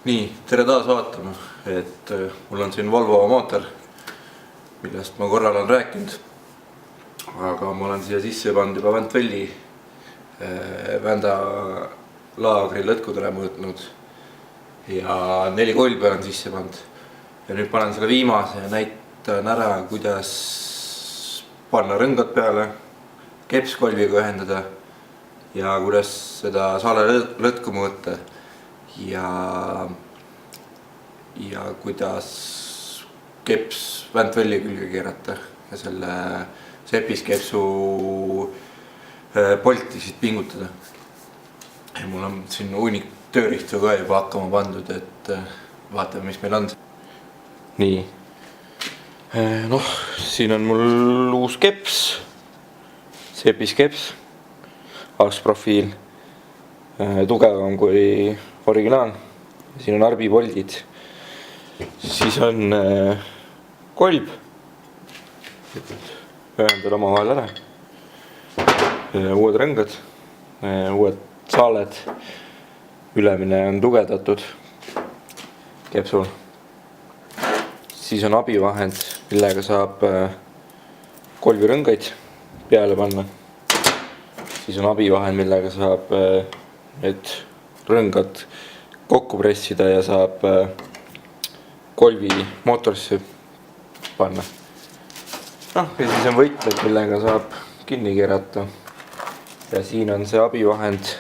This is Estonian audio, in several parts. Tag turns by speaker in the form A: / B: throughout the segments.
A: Nii, tere taas vaatama, et mul on siin Volvo mootor, millest ma korral olen rääkinud. Aga ma olen siia sisse pannud juba Ventvelli Vända laagri lõtkudele mõõtnud ja 4 kolbe olen sisse pannud. Ja nüüd panen selle viimase ja näitan ära, kuidas panna rõngad peale, kepskolviga ühendada ja kuidas seda saale lõtku mõõta. Ja kuidas keps Ventvelli külge keerata ja selle sepiskepsu polti siit pingutada. Ja mul on siin hunnik tööriistu ka juba hakkama pandud, et vaatame, mis meil on. Nii. Noh, siin on mul uus keps, sepiskeps, aksprofiil, tugevam kui originaal. Siin on arbipoldid, siis on kolb, ühendada omavahel ära, uued rõngad, uued saaled, ülemine on tugevdatud kepsul, siis on abivahend, millega saab kolvirõngaid peale panna, siis on abivahend, millega saab need rõngad kokku pressida ja saab kolvi mootorisse panna. Ja siis on võtmed, millega saab kinni keerata. Ja siin on see abivahend,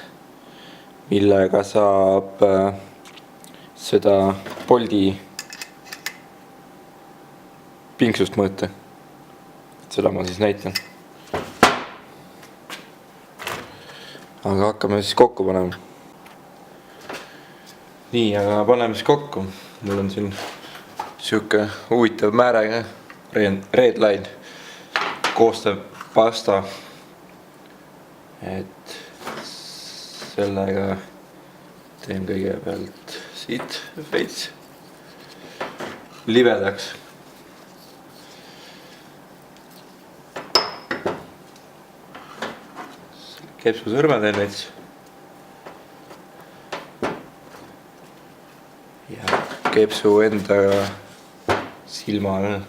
A: millega saab seda poldi pingsust mõõta. Seda ma siis näitan. Aga hakkame siis kokku panema. Nii, aga paneme siis kokku. Mul on siin siuke huvitav määrega Redline koostav pasta. Et sellega teen kõigepealt siit veits livedaks. Kepsu sõrme teen veits. Ja kepsu enda silma all.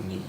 A: Nii.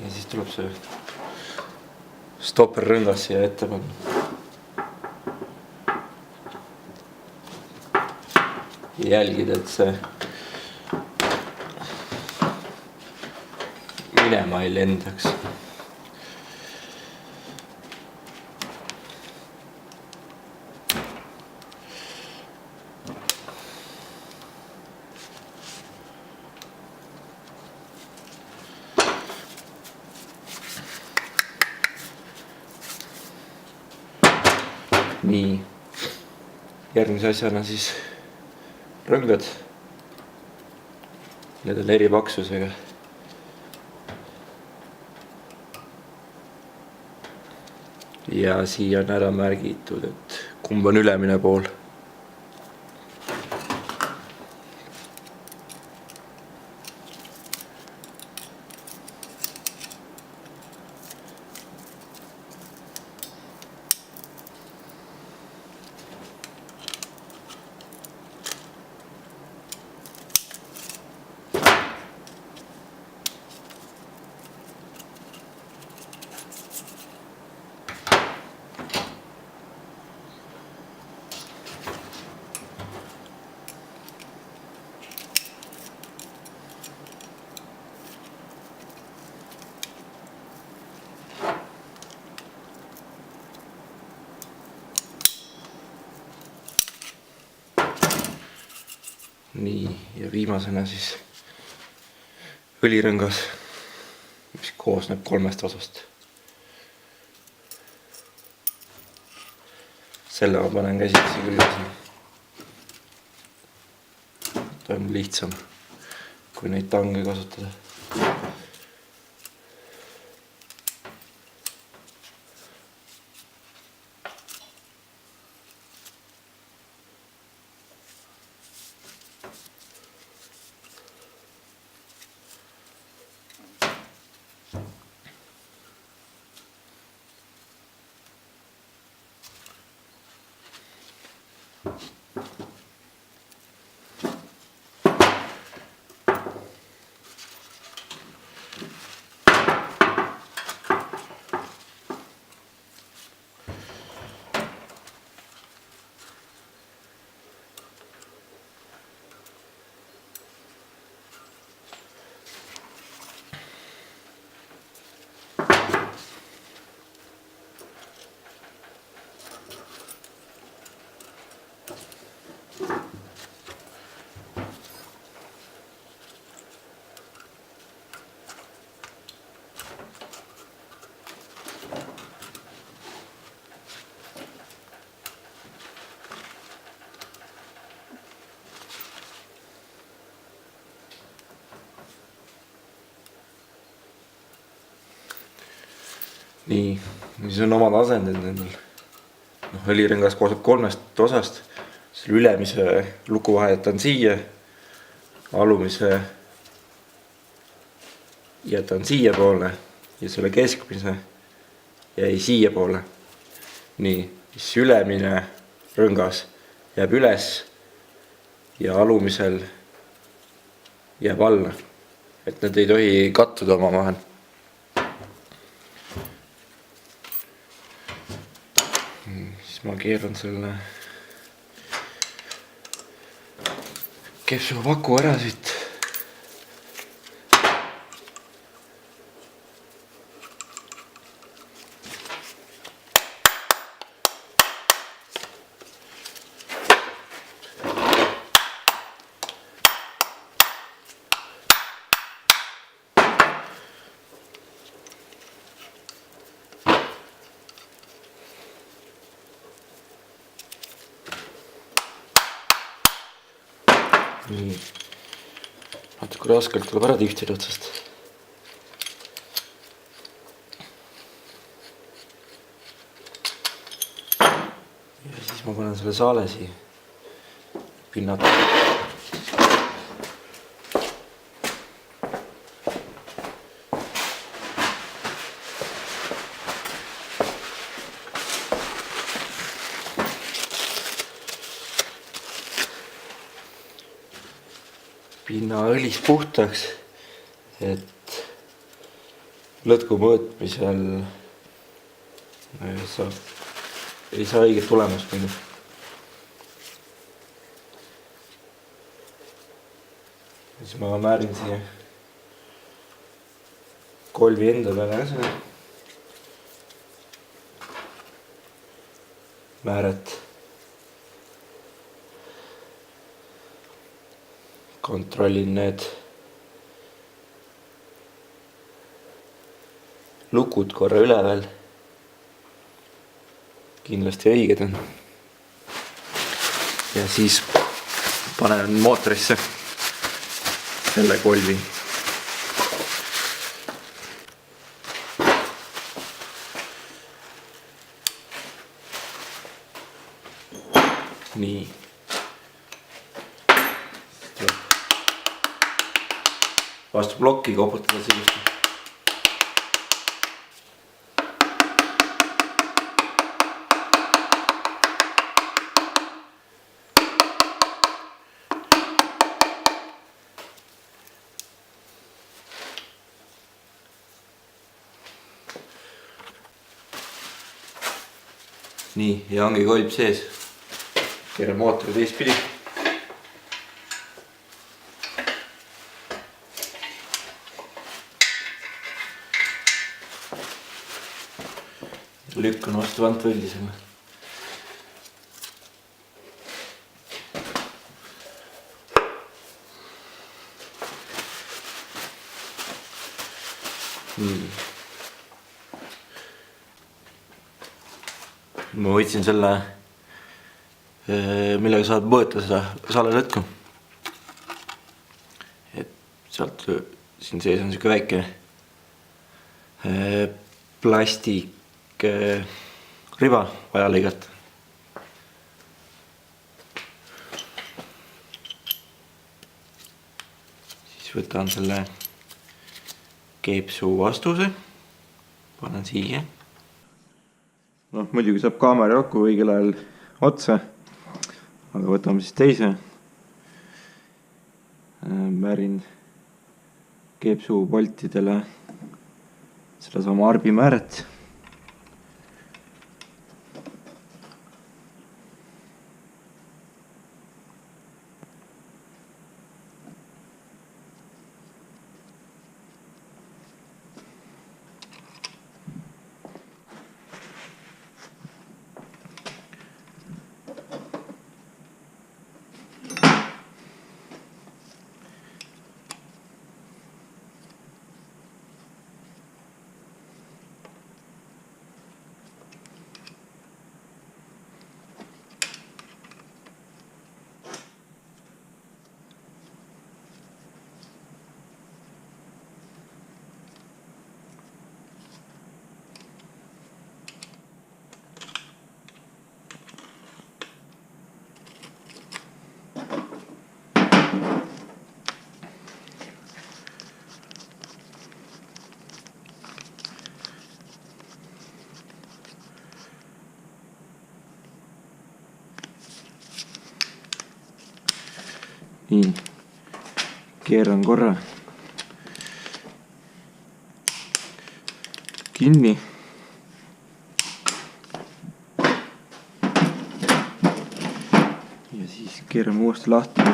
A: Ja siis tuleb see stopperrõngas siia ette panna. Jälgida, et see minema ei lendaks. Nii, järgmise asjana siis rõngad. Need on eri paksusega. Ja siia on ära märgitud, et kumb on ülemine pool. Nii, ja viimasena siis õlirõngas, mis koosneb 3 osast. Selle ma panen käsitsi küll siin. Ta on lihtsam, kui neid tange kasutada. Nii, siis on omad asendid nendel. Õlirõngas koosneb 3 osast. Selle ülemise luku vahetan siia, alumise jätan siia poole ja selle keskmise jäi siia poole. Nii, siis ülemine rõngas jääb üles ja alumisel jääb alla. Et need ei tohi kattuda oma vahel. Ma keeran selle kepsu vaku ära siit. Nii. Natuke raskelt tuleb ära tihtida otsast. Ja siis ma panen selle saale siia pinnata. Pinna õlis puhtaks, et lõtku mõõtmisel ei saa õiget tulemust minna. Siis ma määrin siia kolvi enda peale seda määret. Kontrollin need lukud korra üle veel. Kindlasti õiged on. Ja siis panen mootorisse selle kolvi. nii. Vastu plokki koputada siiski. Nii, ja ongi kolb sees. Keeran mootori teistpidi. Lükkan vastu vantvõlli selle. Ma võtsin selle, millega saab mõõta seda salelõtku. Et sealt siin sees on siuke väike plastik riba vaja lõigata. Siis võtan selle keepsu vastuse, panen siia. Noh, muidugi saab kaamera kokku õigel ajal otsa, aga võtame siis teise. Määrin keepsu poltidele seda sama arbi määret. Nii, keeran korra kinni. Ja siis keerame uuesti lahti.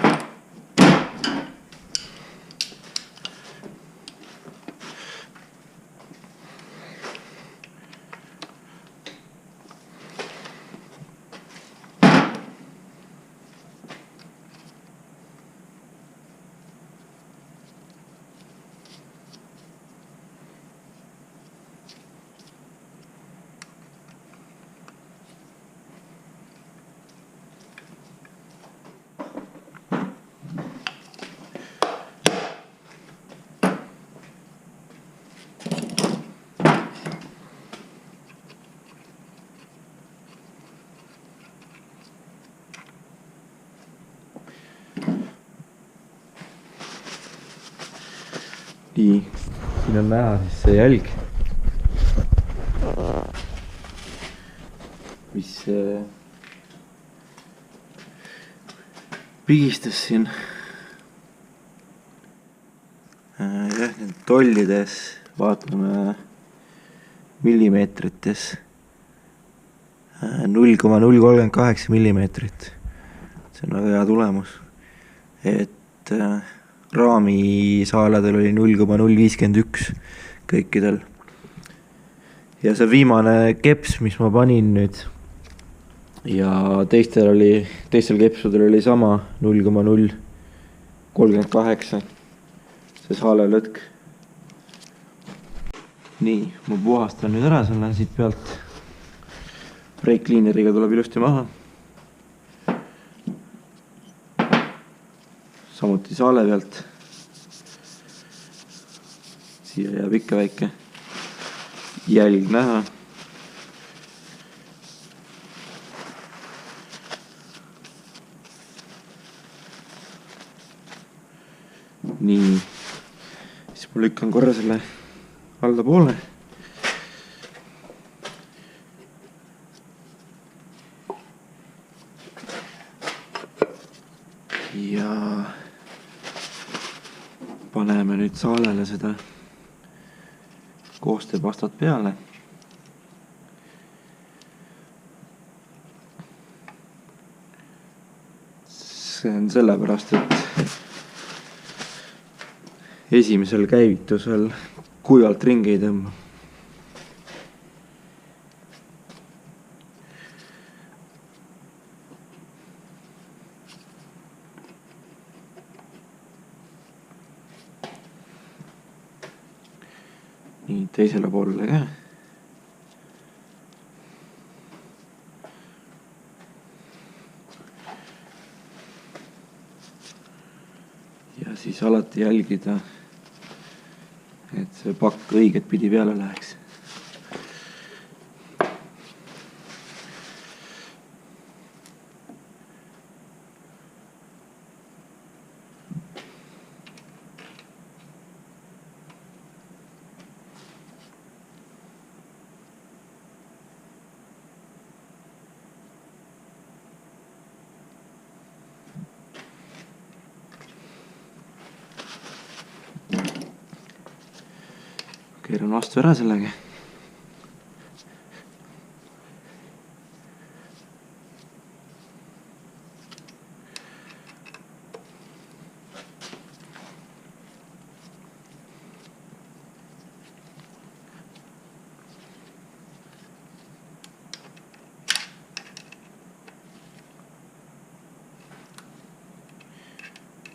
A: Nii, siin on näha siis see jälg, mis pigistas siin. Jah, need tollides vaatame millimeetrites 0,038 millimeetrit. See on väga hea tulemus. Et raamisaaladel oli 0,051 kõikidel. Ja see viimane keps, mis ma panin nüüd, ja teistel kepsudel oli sama 0,038 see saalelõtk. Nii, ma puhastan nüüd ära selle siit pealt. Brake cleaneriga tuleb ilusti maha. Samuti saale pealt. Siia jääb ikka väike jälg näha. ma lükkan korra selle allapoole. Ja paneme nüüd saalele seda koostööpastat peale. See on sellepärast, et esimesel käivitusel kuivalt ringi ei tõmba. Nii, teisele poolele ka. Ja siis alati jälgida, et see pakk õiget pidi peale läheks. Keeran vastu ära sellega.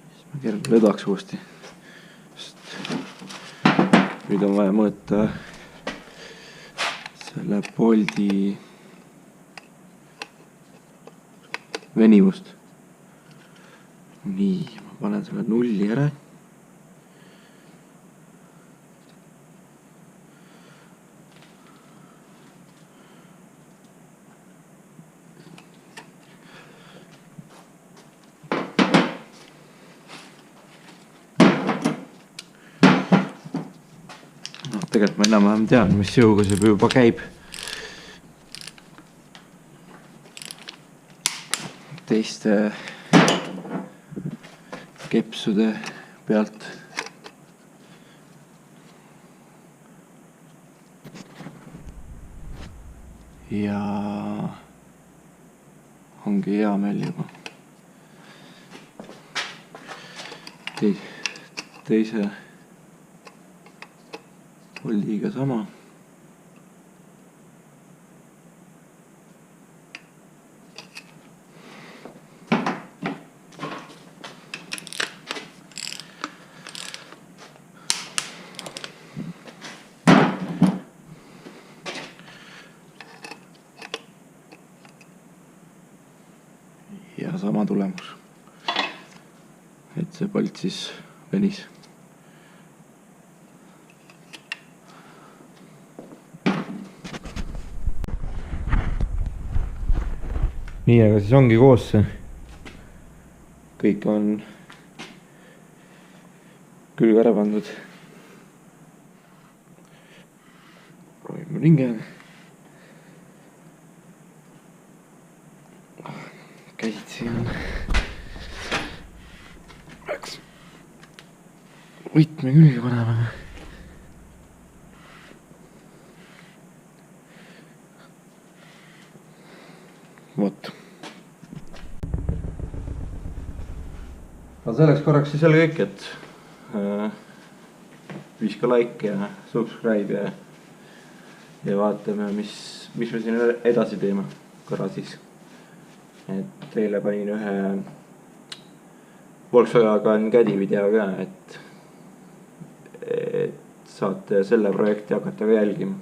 A: Siis ma keeran lõdvaks uuesti. Nüüd on vaja mõõta selle boldi venivust. Nii, ma panen selle 0 ära. Tegelikult ma enam-vähem tean, mis jõuga see juba käib. Teiste kepsude pealt. Ja ongi hea meel juba. Teise boldiga sama. Ja sama tulemus. Et see bolt siis venis. Nii, aga siis ongi koos see. Kõik on külg ära pandud. Proovime ringi. Käsitsi on. Peaks võtme külge panema. Vot. Aga selleks korraks siis jälle kõik, et viska like ja subscribe ja vaatame, mis me siin edasi teeme korra siis. Et teile panin ühe Volkswagen Caddy video ka, et saate selle projekti hakata ka jälgima.